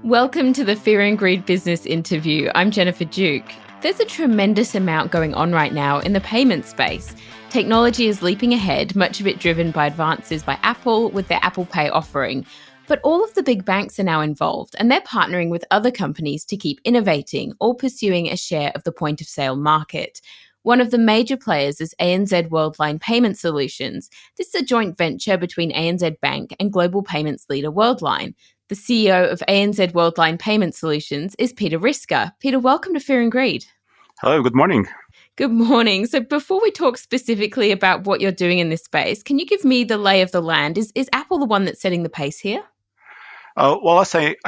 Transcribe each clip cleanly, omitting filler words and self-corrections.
Welcome to the Fear and Greed Business Interview. I'm Jennifer Duke. There's a tremendous amount going on right now in the payment space. Technology is leaping ahead, much of it driven by advances by Apple with their Apple Pay offering. But all of the big banks are now involved, and they're partnering with other companies to keep innovating or pursuing a share of the point-of-sale market. One of the major players is ANZ Worldline Payment Solutions. This is a joint venture between ANZ Bank and global payments leader Worldline. The CEO of ANZ Worldline Payment Solutions is Peter Risker. Peter, welcome to Fear and Greed. Hello, good morning. Good morning. So before we talk specifically about what you're doing in this space, can you give me the lay of the land? Is Apple the one that's setting the pace here? I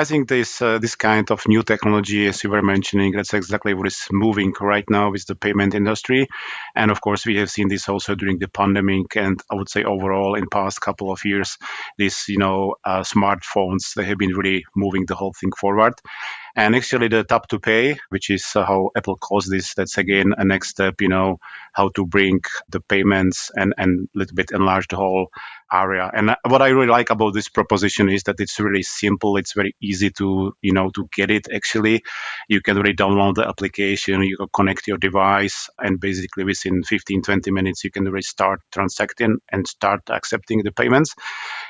think this kind of new technology, as you were mentioning, that's exactly what is moving right now with the payment industry. And of course, we have seen this also during the pandemic. And I would say overall, in past couple of years, smartphones, they have been really moving the whole thing forward. And actually, the tap to pay, which is how Apple calls this, that's again a next step, how to bring the payments and a little bit enlarge the whole area. And what I really like about this proposition is that it's really simple. It's very easy to get it. Actually, you can really download the application, you can connect your device, and basically within 15, 20 minutes, you can really start transacting and start accepting the payments.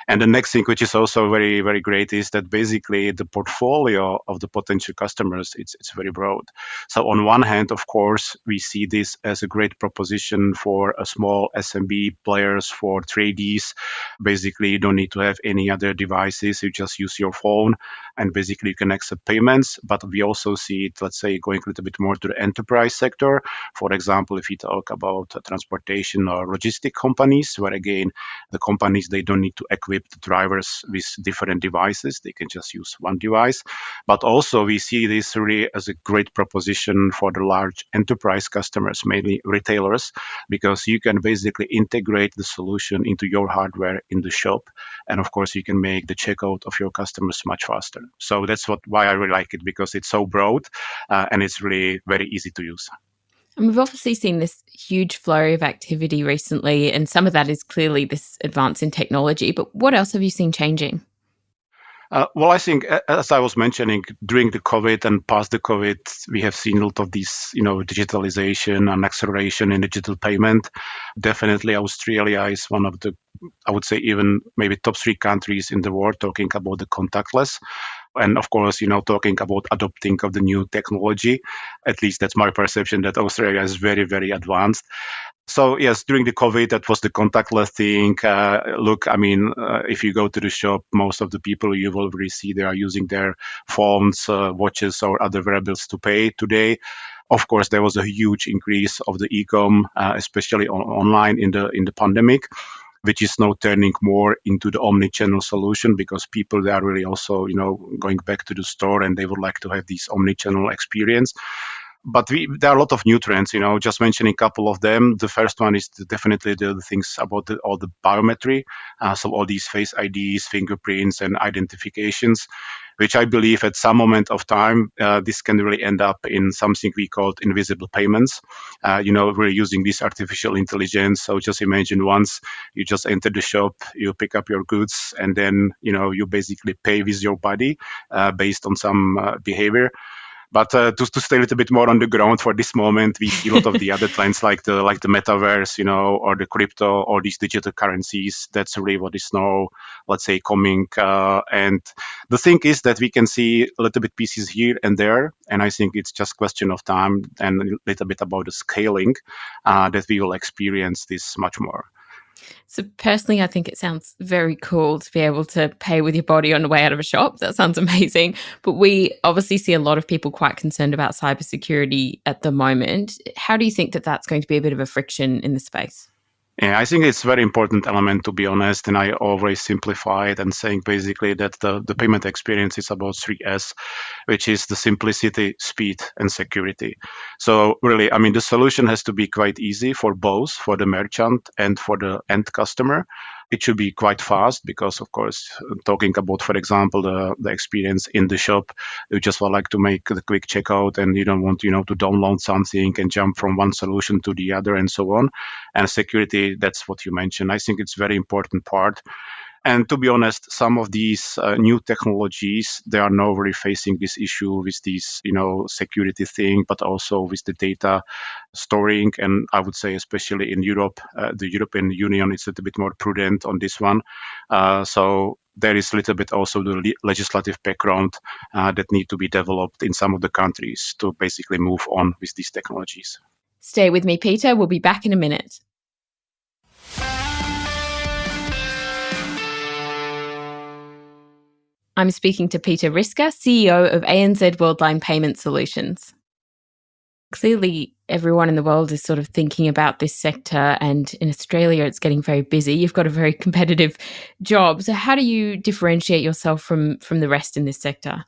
And the next thing, which is also very, very great, is that basically the portfolio of the potential customers, it's very broad. So on one hand, of course, we see this as a great proposition for a small SMB players, for tradies. Basically, you don't need to have any other devices. You just use your phone and basically you can accept payments. But we also see it, let's say, going a little bit more to the enterprise sector. For example, if you talk about transportation or logistic companies, where again, the companies, they don't need to equip the drivers with different devices. They can just use one device. But also we see this really as a great proposition for the large enterprise customers, mainly retailers, because you can basically integrate the solution into your hardware in the shop. And of course, you can make the checkout of your customers much faster. So that's why I really like it, because it's so broad and it's really very easy to use. And we've obviously seen this huge flurry of activity recently, and some of that is clearly this advance in technology. But what else have you seen changing? I think, as I was mentioning, during the COVID and past the COVID, we have seen a lot of this, digitalization and acceleration in digital payment. Definitely, Australia is one of the, I would say, even maybe top 3 countries in the world talking about the contactless. And of course, talking about adopting of the new technology. At least that's my perception, that Australia is very, very advanced. So yes, during the COVID, that was the contactless thing. If you go to the shop, most of the people you will really see they are using their phones, watches, or other wearables to pay today. Of course, there was a huge increase of the e-com, especially online in the pandemic, which is now turning more into the omni-channel solution, because people, they are really also going back to the store and they would like to have this omni-channel experience. But there are a lot of new trends, just mentioning a couple of them. The first one is definitely the things about all the biometry. So all these face IDs, fingerprints, and identifications, which I believe at some moment of time, this can really end up in something we call invisible payments. Really using this artificial intelligence. So just imagine once you just enter the shop, you pick up your goods, and then, you basically pay with your body based on some behavior. But to stay a little bit more on the ground for this moment, we see a lot of the other trends like the metaverse, or the crypto, or these digital currencies. That's really what is now, let's say, coming. And the thing is that we can see a little bit pieces here and there, and I think it's just question of time and a little bit about the scaling that we will experience this much more. So personally, I think it sounds very cool to be able to pay with your body on the way out of a shop. That sounds amazing. But we obviously see a lot of people quite concerned about cybersecurity at the moment. How do you think that that's going to be a bit of a friction in the space? Yeah, I think it's a very important element, to be honest. And I always simplify it and saying basically that the payment experience is about 3S, which is the simplicity, speed, and security. So really, the solution has to be quite easy for both, for the merchant and for the end customer. It should be quite fast because, of course, talking about, for example, the experience in the shop, you just would like to make the quick checkout and you don't want, to download something and jump from one solution to the other and so on. And security, that's what you mentioned. I think it's a very important part. And to be honest, some of these new technologies, they are now really facing this issue with these, security thing, but also with the data storing. And I would say, especially in Europe, the European Union is a little bit more prudent on this one. So there is a little bit also the legislative background that need to be developed in some of the countries to basically move on with these technologies. Stay with me, Peter. We'll be back in a minute. I'm speaking to Peter Risker, CEO of ANZ Worldline Payment Solutions. Clearly, everyone in the world is sort of thinking about this sector, and in Australia, it's getting very busy. You've got a very competitive job. So how do you differentiate yourself from the rest in this sector?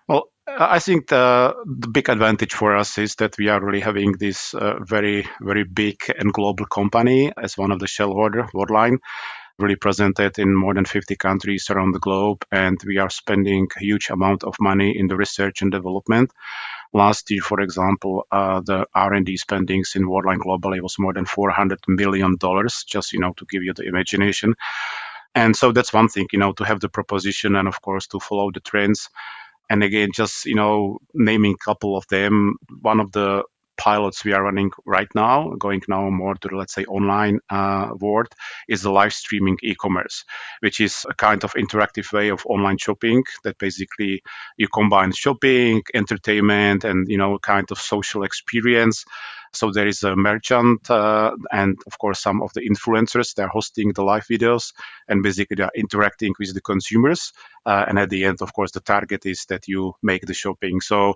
Well, I think the big advantage for us is that we are really having this very, very big and global company as one of the shareholder, Worldline, really presented in more than 50 countries around the globe. And we are spending a huge amount of money in the research and development. Last year, for example, the R&D spendings in Worldline globally was more than $400 million, just, to give you the imagination. And so that's one thing, to have the proposition and, of course, to follow the trends. And again, just, naming a couple of them, one of the pilots we are running right now, going now more to, let's say, online world, is the live streaming e-commerce, which is a kind of interactive way of online shopping that basically you combine shopping, entertainment, and, kind of social experience. So there is a merchant and, of course, some of the influencers. They're hosting the live videos and basically they're interacting with the consumers. And at the end, of course, the target is that you make the shopping. So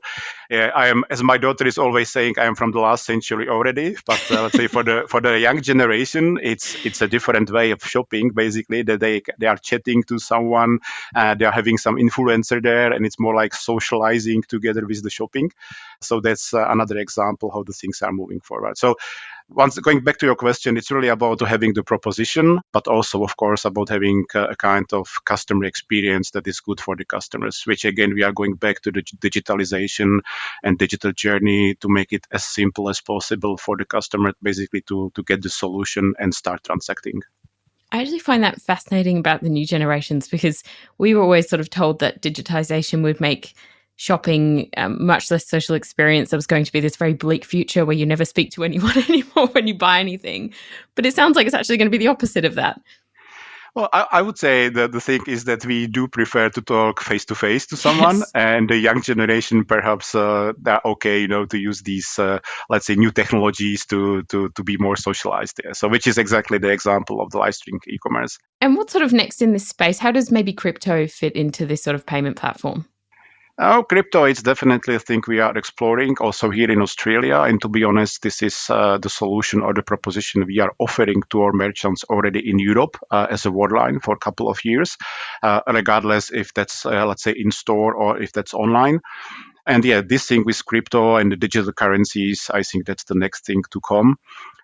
I am, as my daughter is always saying, I am from the last century already. But let's say for the young generation, it's a different way of shopping. Basically, that they are chatting to someone, they are having some influencer there, and it's more like socializing together with the shopping. So that's another example how the things are moving forward. So once going back to your question, it's really about having the proposition, but also, of course, about having a kind of customer experience that is good for the customers, which again, we are going back to the digitalization and digital journey to make it as simple as possible for the customer, basically to get the solution and start transacting. I actually find that fascinating about the new generations, because we were always sort of told that digitization would make shopping much less social experience. There was going to be this very bleak future where you never speak to anyone anymore when you buy anything. But it sounds like it's actually going to be the opposite of that. Well, I would say that the thing is that we do prefer to talk face to face to someone, Yes. and the young generation perhaps they're okay, to use these, let's say, new technologies to be more socialized there. So, which is exactly the example of the live stream e-commerce. And what's sort of next in this space? How does maybe crypto fit into this sort of payment platform? Oh, crypto is definitely a thing we are exploring also here in Australia. And to be honest, this is the solution or the proposition we are offering to our merchants already in Europe as a Worldline for a couple of years, regardless if that's, let's say, in store or if that's online. And yeah, this thing with crypto and the digital currencies, I think that's the next thing to come.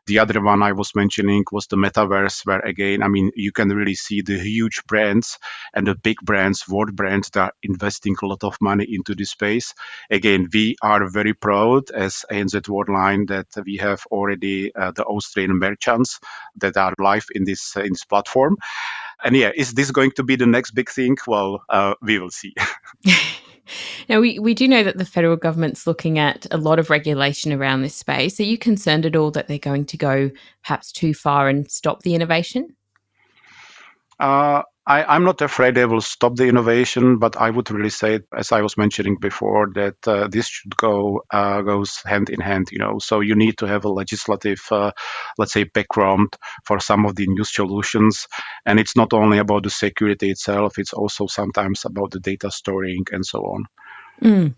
The other one I was mentioning was the metaverse, where again, I mean, you can really see the huge brands and the big brands, world brands that are investing a lot of money into this space. Again, we are very proud as ANZ Worldline that we have already the Australian merchants that are live in this platform. And yeah, is this going to be the next big thing? Well, we will see. Now, we do know that the federal government's looking at a lot of regulation around this space. Are you concerned at all that they're going to go perhaps too far and stop the innovation? I'm not afraid they will stop the innovation, but I would really say, as I was mentioning before, that this should goes hand in hand. So you need to have a legislative, let's say, background for some of the new solutions, and it's not only about the security itself; it's also sometimes about the data storing and so on. Mm.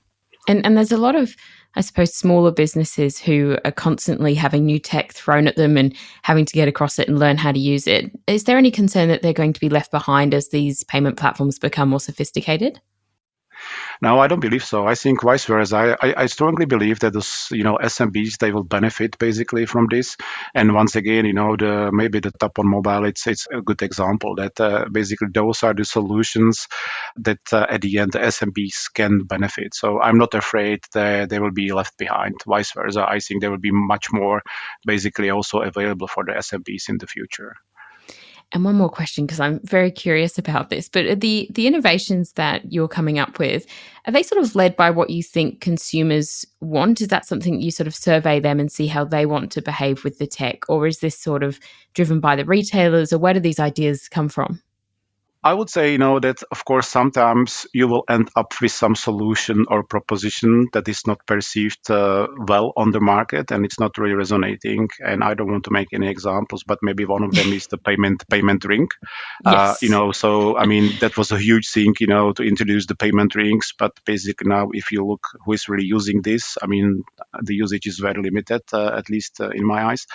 And there's a lot of, I suppose, smaller businesses who are constantly having new tech thrown at them and having to get across it and learn how to use it. Is there any concern that they're going to be left behind as these payment platforms become more sophisticated? No, I don't believe so. I think vice versa. I strongly believe that those, SMBs, they will benefit basically from this. And once again, maybe the Tap on Mobile, it's a good example that basically those are the solutions that at the end the SMBs can benefit. So I'm not afraid that they will be left behind. Vice versa, I think there will be much more basically also available for the SMBs in the future. And one more question, because I'm very curious about this, but are the innovations that you're coming up with, are they sort of led by what you think consumers want? Is that something you sort of survey them and see how they want to behave with the tech? Or is this sort of driven by the retailers, or where do these ideas come from? I would say, that of course sometimes you will end up with some solution or proposition that is not perceived well on the market and it's not really resonating. And I don't want to make any examples, but maybe one of them is the payment ring. Yes. So I mean that was a huge thing, to introduce the payment rings. But basically now, if you look who is really using this, I mean the usage is very limited, at least in my eyes.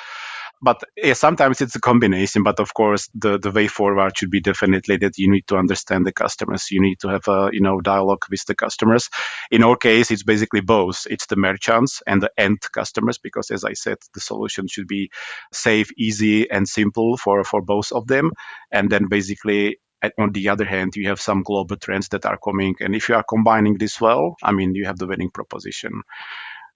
But yeah, sometimes it's a combination. But of course, the way forward should be definitely that you need to understand the customers. You need to have a dialogue with the customers. In our case, it's basically both. It's the merchants and the end customers, because as I said, the solution should be safe, easy, and simple for both of them. And then basically, on the other hand, you have some global trends that are coming. And if you are combining this well, I mean, you have the winning proposition.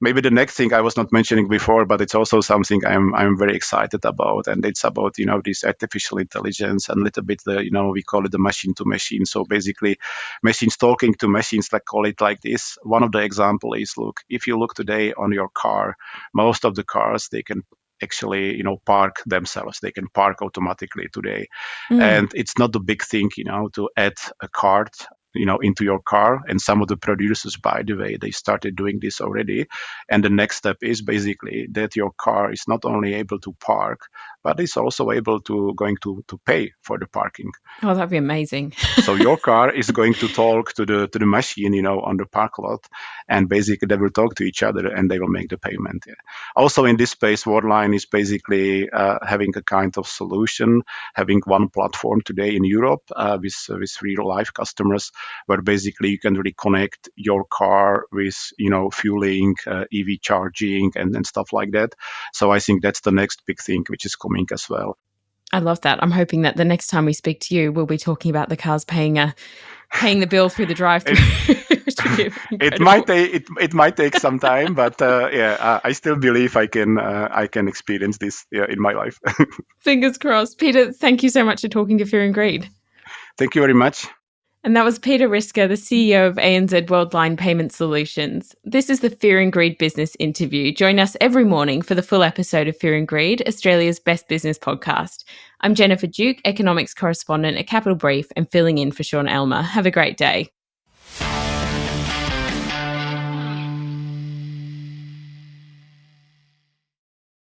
Maybe the next thing I was not mentioning before, but it's also something I'm very excited about, and it's about this artificial intelligence and a little bit we call it the machine to machine. So basically, machines talking to machines, like call it like this. One of the example is, look, if you look today on your car, most of the cars they can actually park themselves. They can park automatically today, Mm. and it's not a big thing to add a card into your car. And some of the producers, by the way, they started doing this already. And the next step is basically that your car is not only able to park, but it's also able to going to pay for the parking. Oh, that'd be amazing. So your car is going to talk to the machine, on the park lot, and basically they will talk to each other and they will make the payment. Yeah. Also in this space, Worldline is basically having a kind of solution, having one platform today in Europe with real life customers, where basically you can really connect your car with fueling, EV charging, and stuff like that. So I think that's the next big thing which is coming as well. I love that. I'm hoping that the next time we speak to you, we'll be talking about the cars paying the bill through the drive-through. It, Which would be it incredible. might take it might take some time, but I still believe I can experience this, in my life. Fingers crossed. Peter, thank you so much for talking to Fear and Greed. Thank you very much. And that was Peter Risker, the CEO of ANZ Worldline Payment Solutions. This is the Fear and Greed business interview. Join us every morning for the full episode of Fear and Greed, Australia's best business podcast. I'm Jennifer Duke, economics correspondent at Capital Brief, and filling in for Sean Elmer. Have a great day.